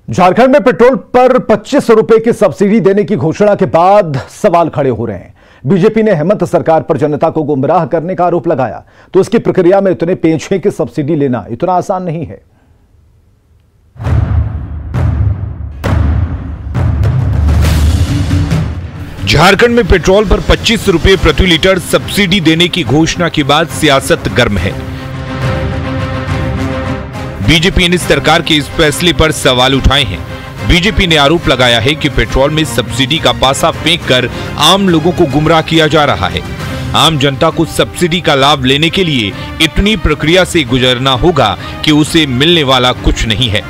झारखंड में पेट्रोल पर 25 रुपए की सब्सिडी देने की घोषणा के बाद सवाल खड़े हो रहे हैं। बीजेपी ने हेमंत सरकार पर जनता को गुमराह करने का आरोप लगाया, तो इसकी प्रक्रिया में इतने पेच हैं कि सब्सिडी लेना इतना आसान नहीं है। झारखंड में पेट्रोल पर 25 रुपए प्रति लीटर सब्सिडी देने की घोषणा के बाद सियासत गर्म है। बीजेपी ने सरकार के इस फैसले पर सवाल उठाए हैं। बीजेपी ने आरोप लगाया है कि पेट्रोल में सब्सिडी का पासा फेंककर आम लोगों को गुमराह किया जा रहा है। आम जनता को सब्सिडी का लाभ लेने के लिए इतनी प्रक्रिया से गुजरना होगा कि उसे मिलने वाला कुछ नहीं है।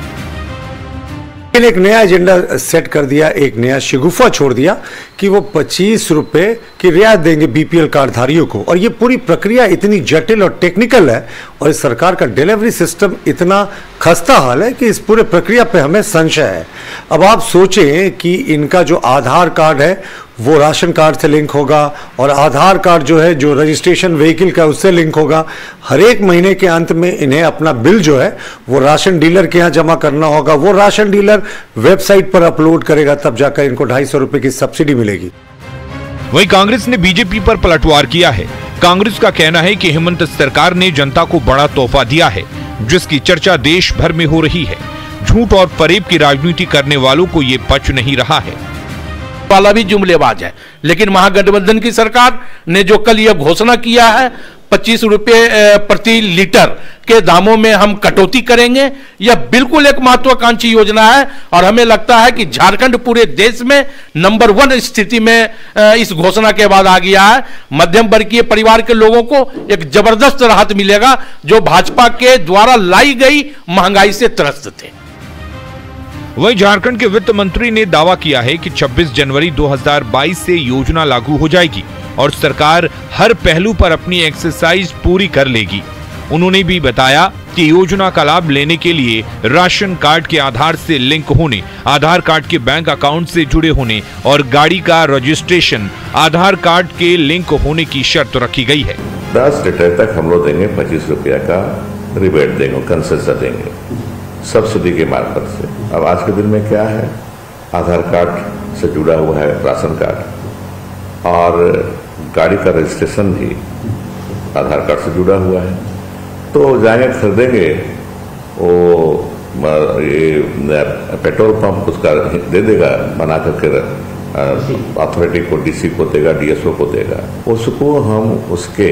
एक नया एजेंडा सेट कर दिया, एक नया शिगुफा छोड़ दिया कि वो 25 रुपए की रियायत देंगे बीपीएल कार्डधारियों को। और ये पूरी प्रक्रिया इतनी जटिल और टेक्निकल है और इस सरकार का डिलीवरी सिस्टम इतना खस्ता हाल है कि इस पूरे प्रक्रिया पे हमें संशय है। अब आप सोचें कि इनका जो आधार कार्ड है वो राशन कार्ड से लिंक होगा और आधार कार्ड जो है जो रजिस्ट्रेशन व्हीकल का उससे लिंक होगा। हर एक महीने के अंत में इन्हें अपना बिल जो है वो राशन डीलर के यहाँ जमा करना होगा। वो राशन डीलर वेबसाइट पर अपलोड करेगा, तब जाकर इनको 250 रुपए की सब्सिडी मिलेगी। वहीं कांग्रेस ने बीजेपी पर पलटवार किया है। कांग्रेस का कहना है कि हेमंत सरकार ने जनता को बड़ा तोहफा दिया है, जिसकी चर्चा देश भर में हो रही है। झूठ और फरेब की राजनीति करने वालों को ये पच नहीं रहा है। वाला भी जुमलेबाज है, लेकिन महागठबंधन की सरकार ने जो कल यह घोषणा किया है 25 रुपए प्रति लीटर के दामों में हम कटौती करेंगे, यह बिल्कुल एक महत्वाकांक्षी योजना है। और हमें लगता है कि झारखंड पूरे देश में नंबर 1 स्थिति में इस घोषणा के बाद आ गया है। मध्यम वर्गीय परिवार के लोगों को एक जबरदस्त राहत मिलेगा, जो भाजपा के द्वारा लाई गई महंगाई से त्रस्त थे। वहीं झारखंड के वित्त मंत्री ने दावा किया है कि 26 जनवरी 2022 से योजना लागू हो जाएगी और सरकार हर पहलू पर अपनी एक्सरसाइज पूरी कर लेगी। उन्होंने भी बताया कि योजना का लाभ लेने के लिए राशन कार्ड के आधार से लिंक होने, आधार कार्ड के बैंक अकाउंट से जुड़े होने और गाड़ी का रजिस्ट्रेशन आधार कार्ड के लिंक होने की शर्त रखी गई है। 10 लीटर तक हम लोग देंगे 25 रुपया का रिबेट देंगे, कंसेशन देंगे सब्सिडी के मार्फत से। अब आज के दिन में क्या है, आधार कार्ड से जुड़ा हुआ है राशन कार्ड और गाड़ी का रजिस्ट्रेशन भी आधार कार्ड से जुड़ा हुआ है। तो जाएंगे खरीदेंगे, वो ये पेट्रोल पंप उसका दे देगा, बना करके अथॉरिटी को, डीसी को देगा, डीएसओ को देगा। उसको हम उसके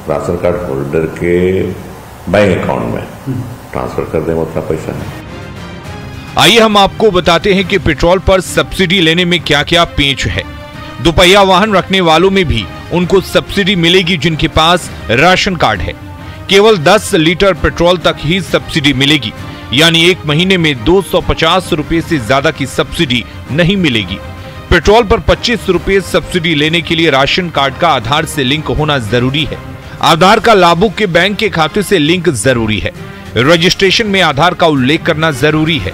राशन कार्ड होल्डर के बैंक अकाउंट में ट्रांसफर कर दें, उतना पैसा है। आइए हम आपको बताते हैं कि पेट्रोल पर सब्सिडी लेने में क्या क्या पेच है। दोपहिया वाहन रखने वालों में भी उनको सब्सिडी मिलेगी जिनके पास राशन कार्ड है। केवल 10 लीटर पेट्रोल तक ही सब्सिडी मिलेगी, यानी एक महीने में 250 रुपए से ज्यादा की सब्सिडी नहीं मिलेगी। पेट्रोल पर 25 रुपए सब्सिडी लेने के लिए राशन कार्ड का आधार से लिंक होना जरूरी है। आधार का लाभुक के बैंक के खाते से लिंक जरूरी है। रजिस्ट्रेशन में आधार का उल्लेख करना जरूरी है।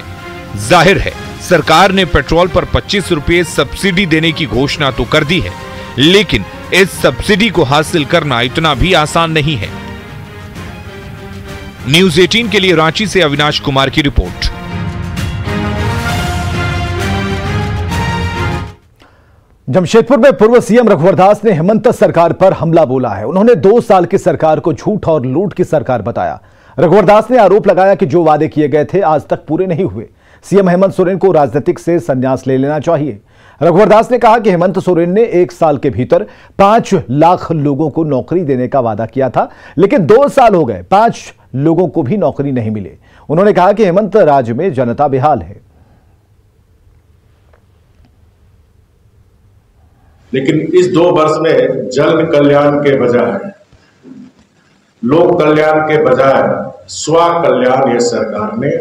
जाहिर है सरकार ने पेट्रोल पर 25 रुपए सब्सिडी देने की घोषणा तो कर दी है, लेकिन इस सब्सिडी को हासिल करना इतना भी आसान नहीं है। न्यूज़ 18 के लिए रांची से अविनाश कुमार की रिपोर्ट। जमशेदपुर में पूर्व सीएम रघुवर दास ने हेमंत सरकार पर हमला बोला है। उन्होंने 2 साल की सरकार को झूठ और लूट की सरकार बताया। रघुवर दास ने आरोप लगाया कि जो वादे किए गए थे आज तक पूरे नहीं हुए। सीएम हेमंत सोरेन को राजनीतिक से संन्यास ले लेना चाहिए। रघुवर दास ने कहा कि हेमंत सोरेन ने 1 साल के भीतर 5 लाख लोगों को नौकरी देने का वादा किया था, लेकिन 2 साल हो गए, 5 लोगों को भी नौकरी नहीं मिले। उन्होंने कहा कि हेमंत राज्य में जनता बेहाल है। लेकिन इस 2 वर्ष में जन कल्याण के बजाय, लोक कल्याण के बजाय स्व कल्याण ये सरकार ने,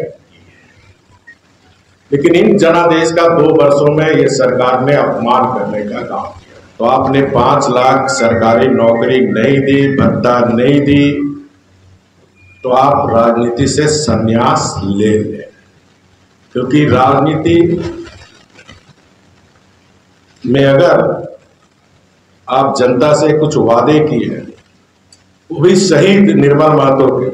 लेकिन इन जनादेश का 2 वर्षों में ये सरकार ने अपमान करने का काम किया। तो आपने 5 लाख सरकारी नौकरी नहीं दी, भत्ता नहीं दी, तो आप राजनीति से संन्यास ले लें, क्योंकि राजनीति में अगर आप जनता से कुछ वादे किए हैं, वो भी शहीद निर्मल महतो के,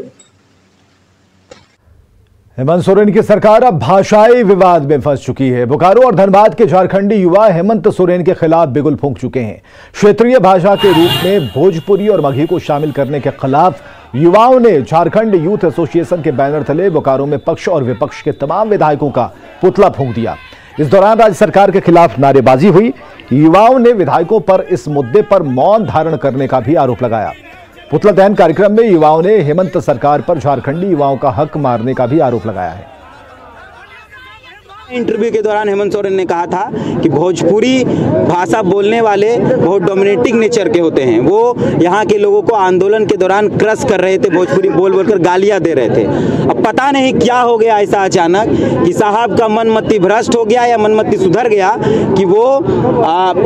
हेमंत सोरेन की सरकार अब भाषाई विवाद में फंस चुकी है। बोकारो और धनबाद के झारखंडी युवा हेमंत सोरेन के खिलाफ बिगुल फूंक चुके हैं। क्षेत्रीय भाषा के रूप में भोजपुरी और मगही को शामिल करने के खिलाफ युवाओं ने झारखंड यूथ एसोसिएशन के बैनर तले बोकारो में पक्ष और विपक्ष के तमाम विधायकों का पुतला फूंक दिया। इस दौरान राज्य सरकार के खिलाफ नारेबाजी हुई। युवाओं ने विधायकों पर इस मुद्दे पर मौन धारण करने का भी आरोप लगाया। पुतला दहन कार्यक्रम में युवाओं ने हेमंत सरकार पर झारखंडी युवाओं का हक मारने का भी आरोप लगाया है। इंटरव्यू के दौरान हेमंत सोरेन ने कहा था कि भोजपुरी भाषा बोलने वाले बहुत डोमिनेटिंग नेचर के होते हैं। वो यहाँ के लोगों को आंदोलन के दौरान क्रश कर रहे थे, भोजपुरी बोल बोलकर गालियां दे रहे थे। अब पता नहीं क्या हो गया ऐसा अचानक कि साहब का मनमति भ्रष्ट हो गया या मनमति सुधर गया कि वो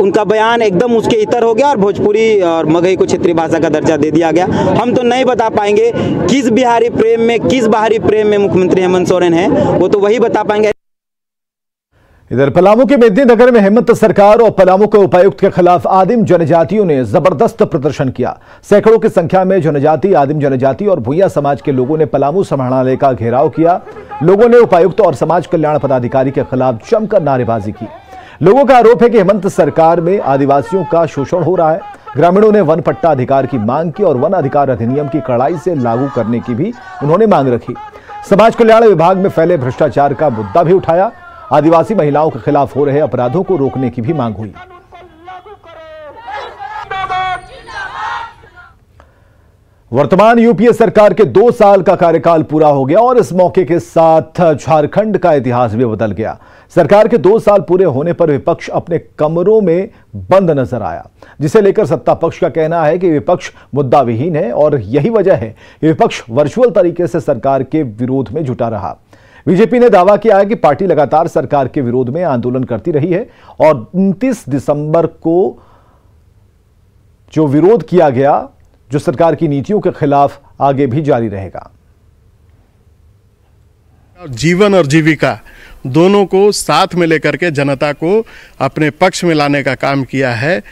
उनका बयान एकदम उसके इतर हो गया और भोजपुरी और मगही को क्षेत्रीय भाषा का दर्जा दे दिया गया। हम तो नहीं बता पाएंगे किस बिहारी प्रेम में, किस बाहरी प्रेम में मुख्यमंत्री हेमंत सोरेन है, वो तो वही बता पाएंगे। इधर पलामू के मेदिनीनगर में हेमंत सरकार और पलामू के उपायुक्त के खिलाफ आदिम जनजातियों ने जबरदस्त प्रदर्शन किया। सैकड़ों की संख्या में जनजाति, आदिम जनजाति और भूया समाज के लोगों ने पलामू समाहरणालय का घेराव किया। लोगों ने उपायुक्त और समाज कल्याण पदाधिकारी के खिलाफ जमकर नारेबाजी की। लोगों का आरोप है कि हेमंत सरकार में आदिवासियों का शोषण हो रहा है। ग्रामीणों ने वन पट्टा अधिकार की मांग की और वन अधिकार अधिनियम की कड़ाई से लागू करने की भी उन्होंने मांग रखी। समाज कल्याण विभाग में फैले भ्रष्टाचार का मुद्दा भी उठाया। आदिवासी महिलाओं के खिलाफ हो रहे अपराधों को रोकने की भी मांग हुई। वर्तमान यूपीए सरकार के 2 साल का कार्यकाल पूरा हो गया और इस मौके के साथ झारखंड का इतिहास भी बदल गया। सरकार के 2 साल पूरे होने पर विपक्ष अपने कमरों में बंद नजर आया, जिसे लेकर सत्ता पक्ष का कहना है कि विपक्ष मुद्दा विहीन है और यही वजह है कि विपक्ष वर्चुअल तरीके से सरकार के विरोध में जुटा रहा। बीजेपी ने दावा किया है कि पार्टी लगातार सरकार के विरोध में आंदोलन करती रही है और 29 दिसंबर को जो विरोध किया गया, जो सरकार की नीतियों के खिलाफ, आगे भी जारी रहेगा। जीवन और जीविका दोनों को साथ में लेकर के जनता को अपने पक्ष में लाने का काम किया है।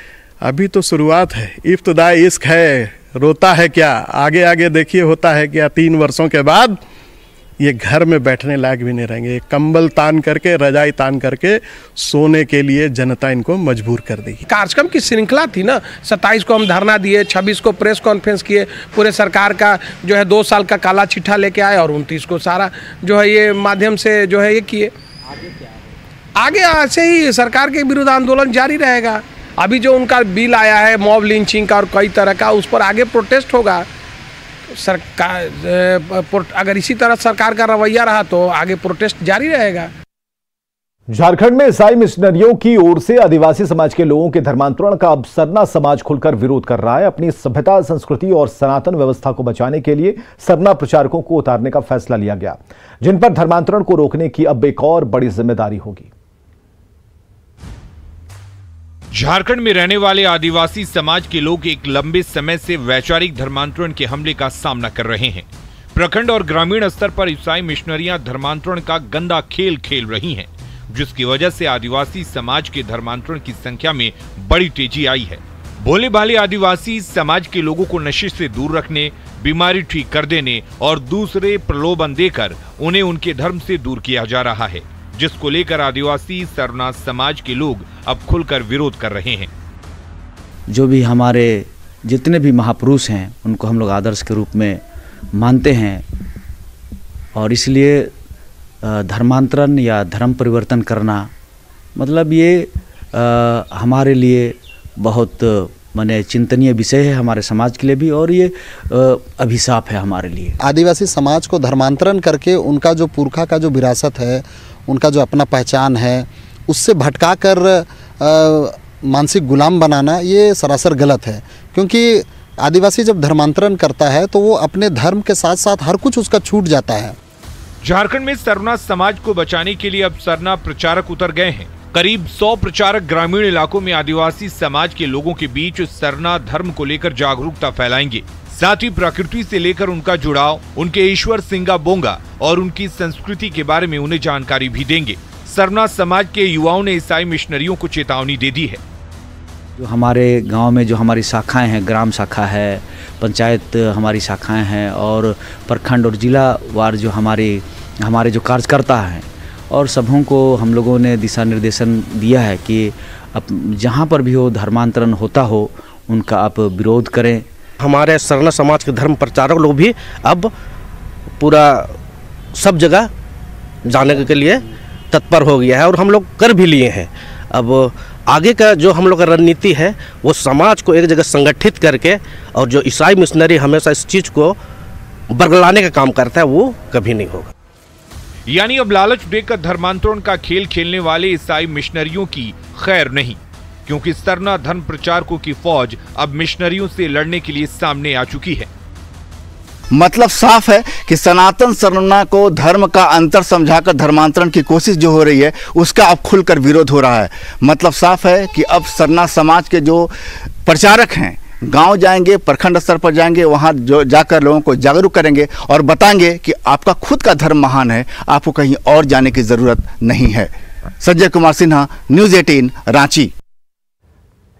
अभी तो शुरुआत है, इब्तिदाई इश्क है, रोता है क्या, आगे आगे देखिए होता है क्या। 3 वर्षों के बाद ये घर में बैठने लायक भी नहीं रहेंगे। कंबल तान करके, रजाई तान करके सोने के लिए जनता इनको मजबूर कर दी। कार्यक्रम की श्रृंखला थी ना, 27 को हम धरना दिए, 26 को प्रेस कॉन्फ्रेंस किए, पूरे सरकार का जो है 2 साल का काला चिट्ठा लेके आए और 29 को सारा जो है ये माध्यम से जो है ये किए। आगे ऐसे ही सरकार के विरुद्ध आंदोलन जारी रहेगा। अभी जो उनका बिल आया है मॉब लिंचिंग का और कई तरह का, उस पर आगे प्रोटेस्ट होगा। सरकार अगर इसी तरह सरकार का रवैया रहा तो आगे प्रोटेस्ट जारी रहेगा। झारखंड में ईसाई मिशनरियों की ओर से आदिवासी समाज के लोगों के धर्मांतरण का अब सरना समाज खुलकर विरोध कर रहा है। अपनी सभ्यता, संस्कृति और सनातन व्यवस्था को बचाने के लिए सरना प्रचारकों को उतारने का फैसला लिया गया, जिन पर धर्मांतरण को रोकने की अब एक और बड़ी जिम्मेदारी होगी। झारखंड में रहने वाले आदिवासी समाज के लोग एक लंबे समय से वैचारिक धर्मांतरण के हमले का सामना कर रहे हैं। प्रखंड और ग्रामीण स्तर पर ईसाई मिशनरियां धर्मांतरण का गंदा खेल खेल रही हैं, जिसकी वजह से आदिवासी समाज के धर्मांतरण की संख्या में बड़ी तेजी आई है। भोले भाले आदिवासी समाज के लोगों को नशे से दूर रखने, बीमारी ठीक कर देने और दूसरे प्रलोभन देकर उन्हें उनके धर्म से दूर किया जा रहा है, जिसको लेकर आदिवासी सरना समाज के लोग अब खुलकर विरोध कर रहे हैं। जो भी हमारे जितने भी महापुरुष हैं उनको हम लोग आदर्श के रूप में मानते हैं और इसलिए धर्मांतरण या धर्म परिवर्तन करना मतलब ये हमारे लिए बहुत माने चिंतनीय विषय है, हमारे समाज के लिए भी, और ये अभिशाप है हमारे लिए। आदिवासी समाज को धर्मांतरण करके उनका जो पुरखा का जो विरासत है, उनका जो अपना पहचान है, उससे भटका कर मानसिक गुलाम बनाना ये सरासर गलत है। क्योंकि आदिवासी जब धर्मांतरण करता है तो वो अपने धर्म के साथ साथ हर कुछ उसका छूट जाता है। झारखंड में सरना समाज को बचाने के लिए अब सरना प्रचारक उतर गए हैं। करीब 100 प्रचारक ग्रामीण इलाकों में आदिवासी समाज के लोगों के बीच सरना धर्म को लेकर जागरूकता फैलाएंगे। साथ ही प्रकृति से लेकर उनका जुड़ाव, उनके ईश्वर सिंगा बोंगा और उनकी संस्कृति के बारे में उन्हें जानकारी भी देंगे। सरना समाज के युवाओं ने ईसाई मिशनरियों को चेतावनी दे दी है। जो हमारे गांव में जो हमारी शाखाएं हैं, ग्राम शाखा है, पंचायत हमारी शाखाएं हैं और प्रखंड और जिला वार जो हमारी हमारे जो कार्यकर्ता हैं और सबों को हम लोगों ने दिशा निर्देशन दिया है कि अब जहाँ पर भी हो धर्मांतरण होता हो उनका आप विरोध करें। हमारे सरना समाज के धर्म प्रचारक लोग भी अब पूरा सब जगह जाने के लिए तत्पर हो गया है और हम लोग कर भी लिए हैं। अब आगे का जो हम लोग का रणनीति है वो समाज को एक जगह संगठित करके और जो ईसाई मिशनरी हमेशा इस चीज़ को बरगलाने का काम करता है वो कभी नहीं होगा। यानी अब लालच देकर धर्मांतरण का खेल खेलने वाले ईसाई मिशनरियों की खैर नहीं, क्योंकि सरना धर्म प्रचारकों की फौज अब मिशनरियों से लड़ने के लिए सामने आ चुकी है। मतलब साफ है कि सनातन सरना को धर्म का अंतर समझाकर धर्मांतरण की कोशिश जो हो रही है उसका अब खुलकर विरोध हो रहा है। मतलब साफ है कि अब सरना समाज के जो प्रचारक हैं गांव जाएंगे, प्रखंड स्तर पर जाएंगे, वहां जो जाकर लोगों को जागरूक करेंगे और बताएंगे कि आपका खुद का धर्म महान है, आपको कहीं और जाने की जरूरत नहीं है। संजय कुमार सिन्हा, न्यूज़ 18 रांची।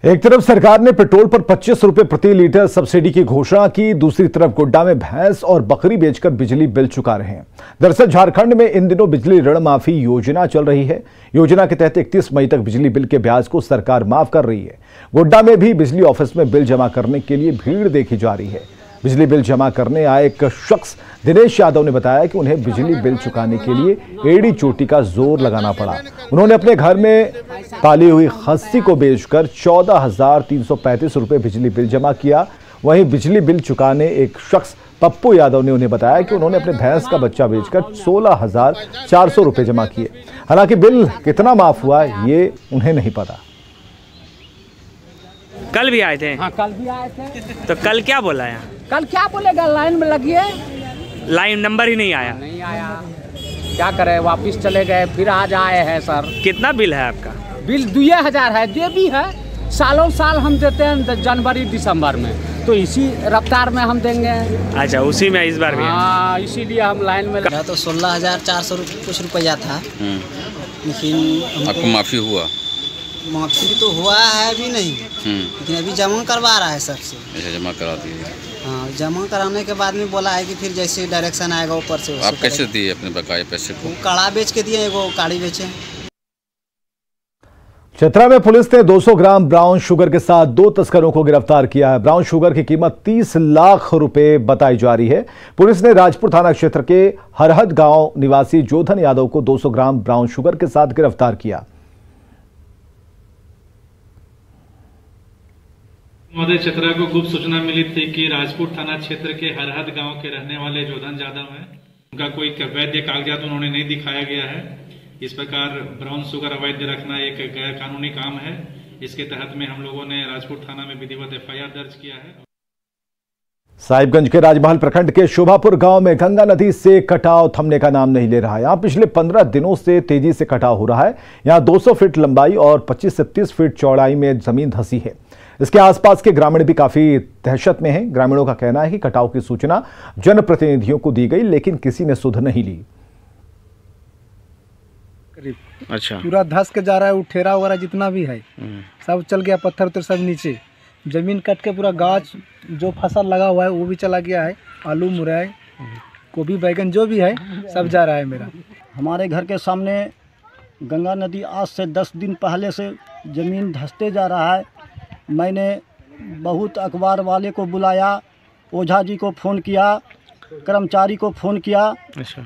एक तरफ सरकार ने पेट्रोल पर 25 रुपए प्रति लीटर सब्सिडी की घोषणा की, दूसरी तरफ गोड्डा में भैंस और बकरी बेचकर बिजली बिल चुका रहे हैं। दरअसल झारखंड में इन दिनों बिजली ऋण माफी योजना चल रही है। योजना के तहत 31 मई तक बिजली बिल के ब्याज को सरकार माफ कर रही है। गोड्डा में भी बिजली ऑफिस में बिल जमा करने के लिए भीड़ देखी जा रही है। बिजली बिल जमा करने आए एक शख्स दिनेश यादव ने बताया कि उन्हें बिजली बिल चुकाने के लिए एड़ी चोटी का जोर लगाना पड़ा। उन्होंने अपने घर में पाली हुई खस्सी को बेचकर 14,335 रुपए बिजली बिल जमा किया। वहीं बिजली बिल चुकाने एक शख्स पप्पू यादव ने उन्हें बताया कि उन्होंने अपने भैंस का बच्चा बेचकर 16,400 रुपए जमा किए। हालांकि बिल कितना माफ हुआ ये उन्हें नहीं पता। कल भी आए थे? हाँ, कल भी आए थे। तो कल क्या बोला है? कल क्या बोलेगा, लाइन में लगिए। लाइन नंबर ही नहीं आया। नहीं आया, क्या करे, वापिस चले गए, फिर आज आए हैं सर। कितना बिल है आपका? बिल 2,000 है, जो भी है सालों साल हम देते हैं जनवरी दिसंबर में, तो इसी रफ्तार में हम देंगे। अच्छा, उसी में इस बार भी? हाँ, इसीलिए हम लाइन में। तो 16,400 कुछ रुपया था, लेकिन आपको माफी हुआ? माफी तो हुआ है अभी नहीं, लेकिन अभी जमा करवा रहा है सबसे। अच्छा, जमा करा दिए? हाँ, जमा कराने के बाद में बोला है कि फिर जैसे डायरेक्शन आएगा ऊपर से। आप कैसे दिए अपने बकाया पैसे को? काढ़ा बेच के दिए, वो काढ़ी बेचे। चतरा में पुलिस ने 200 ग्राम ब्राउन शुगर के साथ 2 तस्करों को गिरफ्तार किया है। ब्राउन शुगर की कीमत 30 लाख रुपए बताई जा रही है। पुलिस ने राजपुर थाना क्षेत्र के हरहद गांव निवासी जोधन यादव को 200 ग्राम ब्राउन शुगर के साथ गिरफ्तार किया। महोदय, चतरा को गुप्त सूचना मिली थी कि राजपुर थाना क्षेत्र के हरहद गांव के रहने वाले जोधन यादव हैं, उनका कोई वैध कागजात उन्होंने नहीं दिखाया गया है। इस प्रकार ब्राउन शुगर अवैध रखना एक गैर कानूनी काम है। इसके तहत में हम लोगों ने राजपुर थाना में विधिवत FIR दर्ज किया है। साहिबगंज के राजमहल प्रखंड के शोभापुर गांव में गंगा नदी से कटाव थमने का नाम नहीं ले रहा है। यहां पिछले 15 दिनों से तेजी से कटाव हो रहा है। यहां 200 फीट लंबाई और 25 से 30 फीट चौड़ाई में जमीन धंसी है। इसके आसपास के ग्रामीण भी काफी दहशत में हैं। ग्रामीणों का कहना है कि कटाव की सूचना जनप्रतिनिधियों को दी गई, लेकिन किसी ने सुध नहीं ली। अच्छा, पूरा धस के जा रहा है, उठेरा वगैरह जितना भी है सब चल गया, पत्थर तो सब नीचे, जमीन कट के पूरा गाछ जो फसल लगा हुआ है वो भी चला गया है। आलू, मुरई, गोभी, बैगन जो भी है सब जा रहा है मेरा। हमारे घर के सामने गंगा नदी आज से 10 दिन पहले से ज़मीन धंसते जा रहा है। मैंने बहुत अखबार वाले को बुलाया, ओझा जी को फ़ोन किया, कर्मचारी को फ़ोन किया। अच्छा,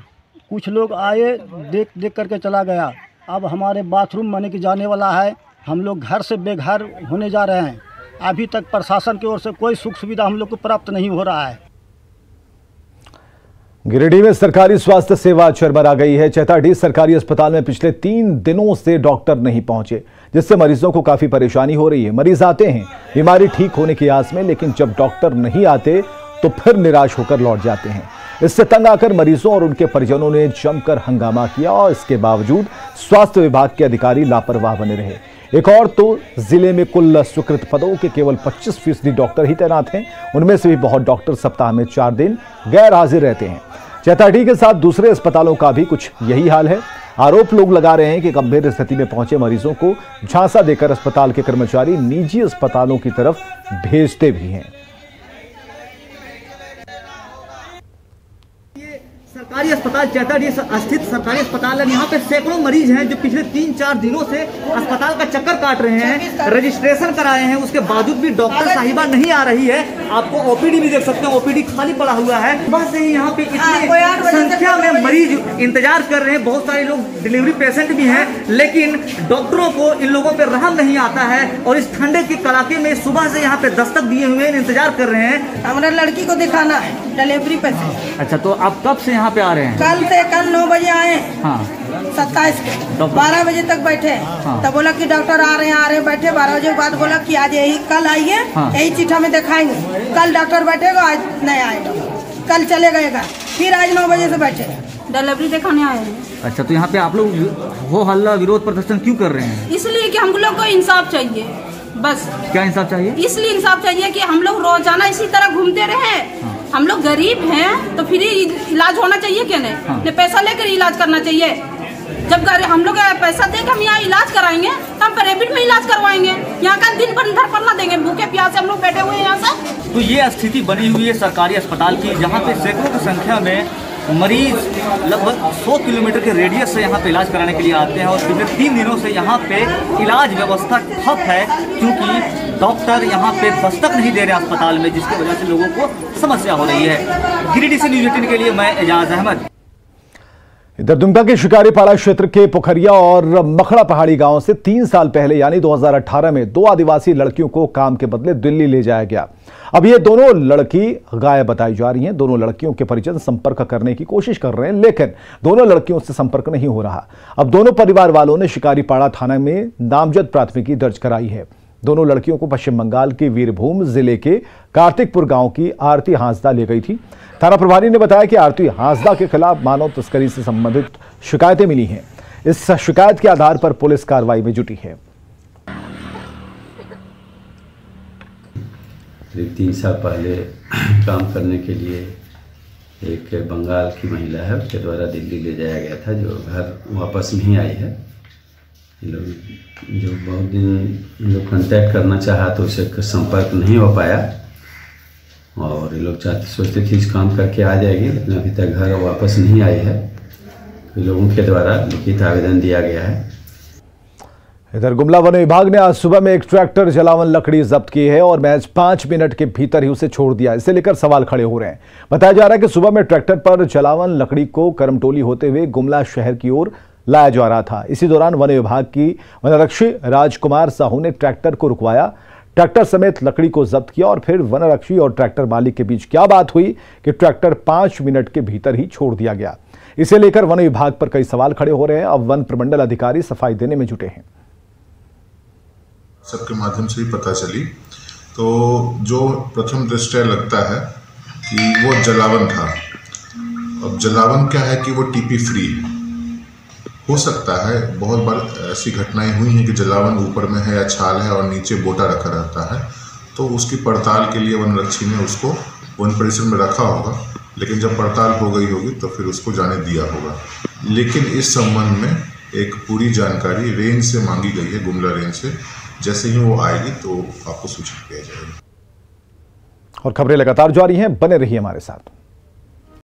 कुछ लोग आए, देख करके चला गया। अब हमारे बाथरूम बने के जाने वाला है, हम लोग घर से बेघर होने जा रहे हैं। अभी तक प्रशासन की ओर से कोई सुख सुविधा हम लोग को प्राप्त नहीं हो रहा है। गिरिडीह में सरकारी स्वास्थ्य सेवा चरमरा गई है। चैताडीह सरकारी अस्पताल में पिछले 3 दिनों से डॉक्टर नहीं पहुंचे, जिससे मरीजों को काफी परेशानी हो रही है। मरीज आते हैं बीमारी ठीक होने की आस में, लेकिन जब डॉक्टर नहीं आते तो फिर निराश होकर लौट जाते हैं। इससे तंग आकर मरीजों और उनके परिजनों ने जमकर हंगामा किया और इसके बावजूद स्वास्थ्य विभाग के अधिकारी लापरवाह बने रहे। एक और तो जिले में कुल स्वीकृत पदों के केवल 25% डॉक्टर ही तैनात हैं। उनमें से भी बहुत डॉक्टर सप्ताह में 4 दिन गैर हाजिर रहते हैं। चैताडीह के साथ दूसरे अस्पतालों का भी कुछ यही हाल है। आरोप लोग लगा रहे हैं कि गंभीर स्थिति में पहुंचे मरीजों को झांसा देकर अस्पताल के कर्मचारी निजी अस्पतालों की तरफ भेजते भी हैं। सरकारी अस्पताल चैताडी स्थित सरकारी अस्पताल है। यहाँ पे सैकड़ों मरीज हैं जो पिछले 3-4 दिनों से अस्पताल का चक्कर काट रहे हैं, रजिस्ट्रेशन कराए हैं, उसके बावजूद भी डॉक्टर साहिबा नहीं आ रही है। आपको ओपीडी भी देख सकते हैं, ओपीडी खाली पड़ा हुआ है। बस ही यहाँ पे इतनी संख्या में मरीज इंतजार कर रहे हैं, बहुत सारे लोग डिलीवरी पेशेंट भी हैं, लेकिन डॉक्टरों को इन लोगों पे रहम नहीं आता है और इस ठंडे के कड़ाके में सुबह से यहाँ पे दस्तक दिए हुए इंतजार कर रहे हैं। हमारे लड़की को दिखाना है डिलीवरी पे। अच्छा, तो आप कब से यहाँ पे आ रहे हैं? कल 9 बजे आए। हाँ, 27 को 12 बजे तक बैठे। हाँ। तब बोला कि डॉक्टर आ रहे हैं बैठे। 12 बजे के बाद बोला कि आज यही कल आइए। हाँ। यही चिट्ठा में दिखाएंगे। कल डॉक्टर बैठेगा, आज नहीं आएगा, कल चले गएगा, फिर आज 9 बजे से बैठे डिलीवरी दिखाने आए हैं। अच्छा, तो यहाँ पे आप लोग हो हल्ला विरोध प्रदर्शन क्यों कर रहे हैं? इसलिए कि हम लोग को इंसाफ चाहिए। बस क्या इंसाफ चाहिए? इसलिए इंसाफ चाहिए कि हम लोग रोजाना इसी तरह घूमते रहे। हाँ। हम लोग गरीब हैं तो फ्री इलाज होना चाहिए क्या? नहीं। हाँ। पैसा लेकर इलाज करना चाहिए। जब हम लोग पैसा देकर हम यहाँ इलाज कराएंगे तो हम प्राइवेट में इलाज करवाएंगे। यहाँ का दिन भर इधर पढ़ना देंगे, भूखे प्यासे हम लोग बैठे हुए हैं यहाँ से। तो ये स्थिति बनी हुई है सरकारी अस्पताल की, जहाँ पे सैकड़ों की संख्या में मरीज लगभग 100 किलोमीटर के रेडियस से यहाँ पे इलाज कराने के लिए आते हैं और पिछले 3 दिनों से यहाँ पे इलाज व्यवस्था ठप है, क्योंकि डॉक्टर यहाँ पे दस्तक नहीं दे रहे अस्पताल में, जिसकी वजह से लोगों को समस्या हो रही है। गिरिडीह से न्यूज़ 18 के लिए मैं एजाज अहमद। इधर दुमका के शिकारीपाड़ा क्षेत्र के पोखरिया और मखड़ा पहाड़ी गांव से 3 साल पहले यानी 2018 में 2 आदिवासी लड़कियों को काम के बदले दिल्ली ले जाया गया। अब ये दोनों लड़की गायब बताई जा रही हैं। दोनों लड़कियों के परिजन संपर्क करने की कोशिश कर रहे हैं, लेकिन दोनों लड़कियों से संपर्क नहीं हो रहा। अब दोनों परिवार वालों ने शिकारीपाड़ा थाना में नामजद प्राथमिकी दर्ज कराई है। दोनों लड़कियों को पश्चिम बंगाल के वीरभूम जिले के कार्तिकपुर गांव की आरती हांसदा ले गई थी। थाना प्रभारी ने बताया कि आरती हांसदा के खिलाफ मानव तस्करी से संबंधित शिकायतें मिली हैं। इस शिकायत के आधार पर पुलिस कार्रवाई में जुटी है। करीब 3 साल पहले काम करने के लिए एक बंगाल की महिला है, उसके द्वारा दिल्ली ले जाया गया था, जो घर वापस नहीं आई है। लोग जो बहुत दिन लोग कांटेक्ट करना चाहा तो उसे संपर्क नहीं हो पाया और ये लोग सोचते थे इस काम करके आ जाएगी, लेकिन अभी तक घर वापस नहीं आई है। लोगों के द्वारा लिखित आवेदन दिया गया है। इधर गुमला वन विभाग ने आज सुबह में एक ट्रैक्टर जलावन लकड़ी जब्त की है और महज 5 मिनट के भीतर ही उसे छोड़ दिया। इसे लेकर सवाल खड़े हो रहे हैं। बताया जा रहा है कि सुबह में ट्रैक्टर पर जलावन लकड़ी को करमटोली होते हुए गुमला शहर की ओर लाया जा रहा था। इसी दौरान वन विभाग की वनरक्षी राजकुमार साहू ने ट्रैक्टर को रुकवाया, ट्रैक्टर समेत लकड़ी को जब्त किया और फिर वनरक्षी और ट्रैक्टर मालिक के बीच क्या बात हुई कि ट्रैक्टर 5 मिनट के भीतर ही छोड़ दिया गया। इसे लेकर वन विभाग पर कई सवाल खड़े हो रहे हैं। अब वन प्रमंडल अधिकारी सफाई देने में जुटे हैं। सबके माध्यम से ही पता चली, तो जो प्रथम दृष्टया लगता है कि वो जलावन था। अब जलावन क्या है कि वो टीपी फ्री हो सकता है। बहुत बार ऐसी घटनाएं हुई हैं कि जलावन ऊपर में है या छाल है और नीचे बोटा रखा रहता है, तो उसकी पड़ताल के लिए वनरक्षी ने उसको वन परिसर में रखा होगा, लेकिन जब पड़ताल हो गई होगी तो फिर उसको जाने दिया होगा। लेकिन इस संबंध में एक पूरी जानकारी रेंज से मांगी गई है, गुमला रेंज से। जैसे ही वो आएगी तो आपको सूचित किया जाएगा। और खबरें लगातार जारी हैं, बने रहिए हमारे साथ।